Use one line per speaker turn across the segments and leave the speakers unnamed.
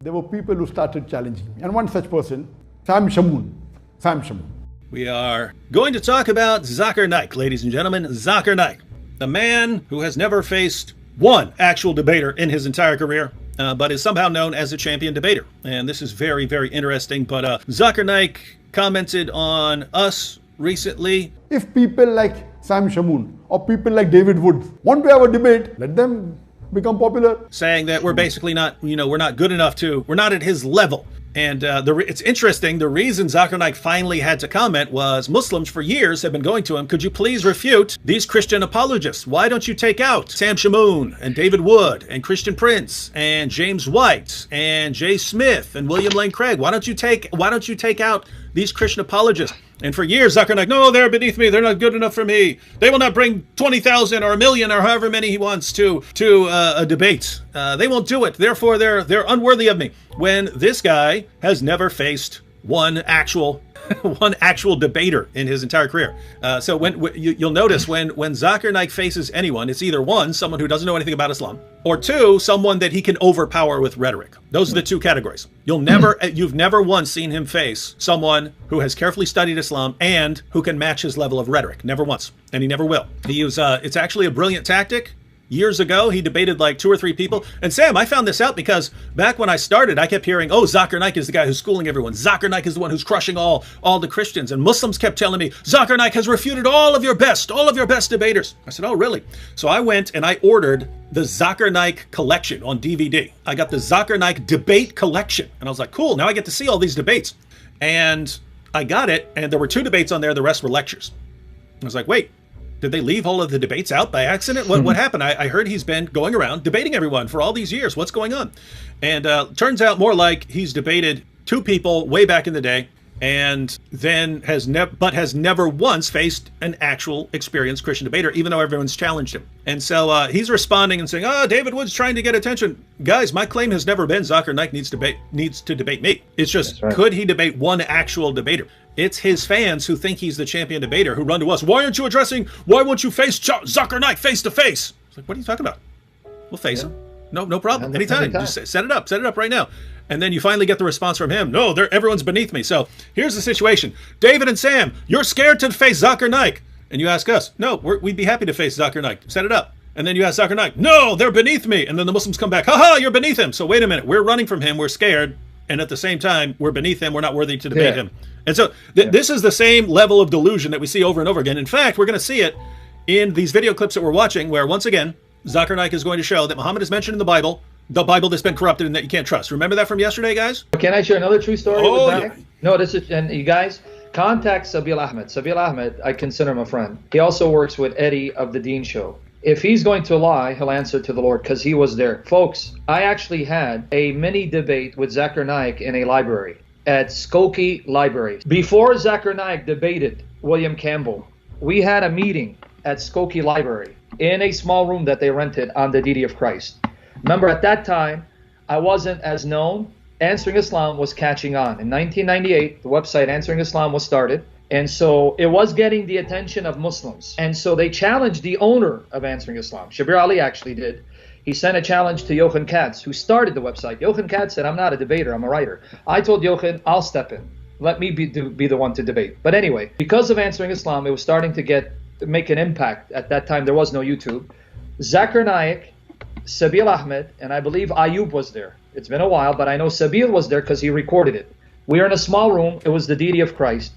there were people who started challenging me. And one such person, Shamoun.
We are going to talk about Zakir Naik, ladies and gentlemen. Zakir Naik, a man who has never faced one actual debater in his entire career, but is somehow known as a champion debater. And this is very, very interesting. But Zakir Naik commented on us recently.
If people like Shamoun or people like David Wood want to have a debate, let them become popular.
Saying that we're basically not, we're not good enough we're not at his level. And it's interesting, the reason Zakir Naik finally had to comment was Muslims for years have been going to him, could you please refute these Christian apologists? Why don't you take out Sam Shamoun and David Wood and Christian Prince and James White and Jay Smith and William Lane Craig? Why don't you take out these Christian apologists? And for years, Zakir Naik, no, they're beneath me. They're not good enough for me. They will not bring 20,000 or a million or however many he wants to a debate. They won't do it. Therefore, they're unworthy of me. When this guy has never faced one actual debater in his entire career. So you'll notice when Zakir Naik faces anyone, it's either one, someone who doesn't know anything about Islam, or two, someone that he can overpower with rhetoric. Those are the two categories. You've never once seen him face someone who has carefully studied Islam and who can match his level of rhetoric. Never once, and he never will. It's actually a brilliant tactic. Years ago, he debated like 2 or 3 people. And Sam, I found this out because back when I started, I kept hearing, oh, Zakir Naik is the guy who's schooling everyone. Zakir Naik is the one who's crushing all the Christians. And Muslims kept telling me, Zakir Naik has refuted all of your best debaters. I said, oh, really? So I went and I ordered the Zakir Naik collection on DVD. I got the Zakir Naik debate collection. And I was like, cool, now I get to see all these debates. And I got it, and there were 2 debates on there. The rest were lectures. I was like, wait. Did they leave all of the debates out by accident? What happened? I heard he's been going around debating everyone for all these years. What's going on? And turns out more like he's debated 2 people way back in the day, and then has never once faced an actual experienced Christian debater, even though everyone's challenged him. And so he's responding and saying, oh, David Wood's trying to get attention. Guys, my claim has never been Zakir Naik needs to debate me. It's just, right. Could he debate one actual debater? It's his fans who think he's the champion debater who run to us. Why won't you face Zakir Naik face to face? It's like, what are you talking about? We'll face him. No problem. Anytime. Just set it up right now. And then you finally get the response from him. No, everyone's beneath me. So here's the situation. David and Sam, you're scared to face Zakir Naik. And you ask us, no, we'd be happy to face Zakir Naik. Set it up. And then you ask Zakir Naik, no, they're beneath me. And then the Muslims come back, haha, you're beneath him. So wait a minute, we're running from him, we're scared. And at the same time, we're beneath him, we're not worthy to debate him. And so this is the same level of delusion that we see over and over again. In fact, we're going to see it in these video clips that we're watching, where once again, Zakir Naik is going to show that Muhammad is mentioned in the Bible that's been corrupted and that you can't trust. Remember that from yesterday, guys?
Can I share another true story with that?
Yeah.
No, and you guys, contact Sabeel Ahmed. Sabeel Ahmed, I consider him a friend. He also works with Eddie of the Dean Show. If he's going to lie, he'll answer to the Lord, because he was there. Folks, I actually had a mini debate with Zakir Naik in a library at Skokie Library. Before Zakir Naik debated William Campbell, we had a meeting at Skokie Library in a small room that they rented on the Deity of Christ. Remember, at that time, I wasn't as known. Answering Islam was catching on. In 1998, the website Answering Islam was started. And so it was getting the attention of Muslims. And so they challenged the owner of Answering Islam. Shabir Ali actually did. He sent a challenge to Jochen Katz, who started the website. Jochen Katz said, I'm not a debater, I'm a writer. I told Jochen, I'll step in. Let me be the one to debate. But anyway, because of Answering Islam, it was starting to make an impact. At that time, there was no YouTube. Zakir Naik, Sabeel Ahmed, and I believe Ayub was there. It's been a while, but I know Sabeel was there because he recorded it. We were in a small room. It was the Deity of Christ.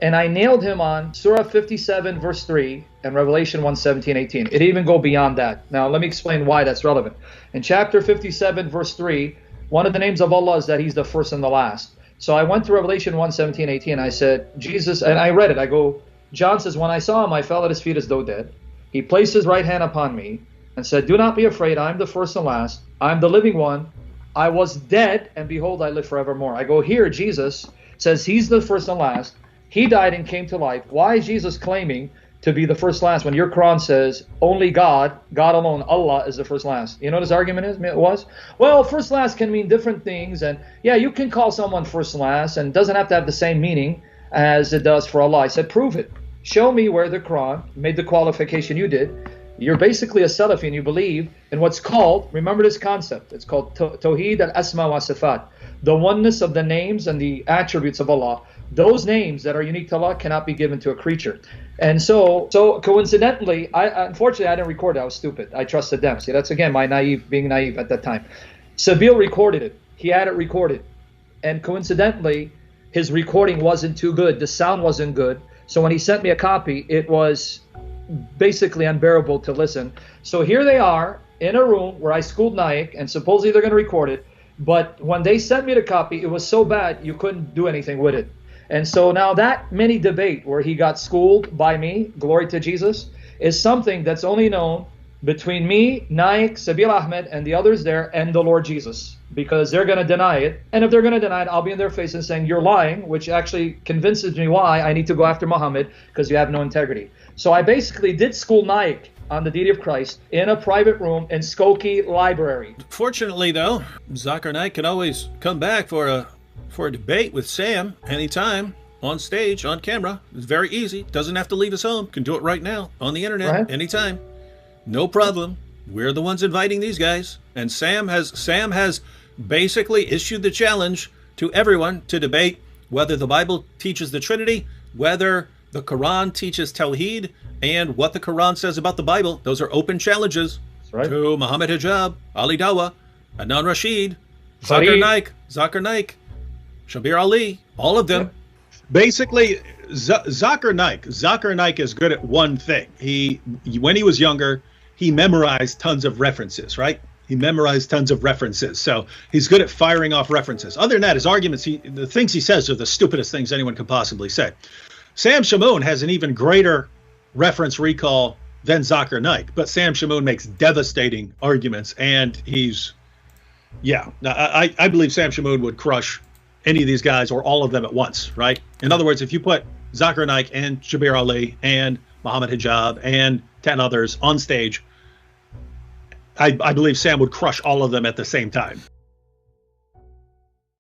And I nailed him on Surah 57, verse 3, and Revelation 1:17, 18. It even go beyond that. Now, let me explain why that's relevant. In chapter 57, verse 3, one of the names of Allah is that He's the first and the last. So I went to Revelation 1:17, 18. I said, Jesus, and I read it. I go, John says, when I saw him, I fell at his feet as though dead. He placed his right hand upon me and said, do not be afraid. I am the first and last. I am the living one. I was dead, and behold, I live forevermore. I go, here, Jesus says He's the first and last. He died and came to life. Why is Jesus claiming to be the first last when your Quran says only God alone, Allah is the first last? You know what his argument was? Well, first last can mean different things. And yeah, you can call someone first last, and it doesn't have to have the same meaning as it does for Allah. I said, prove it. Show me where the Quran made the qualification you did. You're basically a Salafi and you believe in what's called, remember this concept, it's called Tawheed al-Asma wa Sifat, the oneness of the names and the attributes of Allah. Those names that are unique to Allah cannot be given to a creature. And so coincidentally, unfortunately I didn't record it, I was stupid. I trusted them. See, that's again my being naive at that time. Sabeel recorded it. He had it recorded. And coincidentally, his recording wasn't too good. The sound wasn't good. So when he sent me a copy, it was basically unbearable to listen. So here they are in a room where I schooled Naik, and supposedly they're going to record it. But when they sent me the copy, it was so bad you couldn't do anything with it. And so now that mini debate where he got schooled by me, glory to Jesus, is something that's only known between me, Naik, Sabeel Ahmed, and the others there, and the Lord Jesus. Because they're going to deny it. And if they're going to deny it, I'll be in their face and saying, you're lying, which actually convinces me why I need to go after Muhammad, because you have no integrity. So I basically did school Naik on the deity of Christ in a private room in Skokie Library.
Fortunately, though, Zakir Naik can always come back for a debate with Sam anytime, on stage, on camera. It's very easy. Doesn't have to leave his home. Can do it right now on the internet, right? Anytime. No problem. We're the ones inviting these guys. And Sam has basically issued the challenge to everyone to debate whether the Bible teaches the Trinity, whether the Quran teaches Tawheed, and what the Quran says about the Bible. Those are open challenges. That's right. To Mohammed Hijab, Ali Dawah, Adnan Rashid, Zakir Naik, Shabir Ali, all of them.
Yep. Basically, Zakir Naik is good at one thing. When he was younger, he memorized tons of references, right? He memorized tons of references. So he's good at firing off references. Other than that, his arguments, the things he says are the stupidest things anyone could possibly say. Sam Shamoun has an even greater reference recall than Zakir Naik, but Sam Shamoun makes devastating arguments, and I believe Sam Shamoun would crush any of these guys or all of them at once, right? In other words, if you put Zakir Naik and Shabir Ali and Mohammed Hijab and 10 others on stage, I believe Sam would crush all of them at the same time.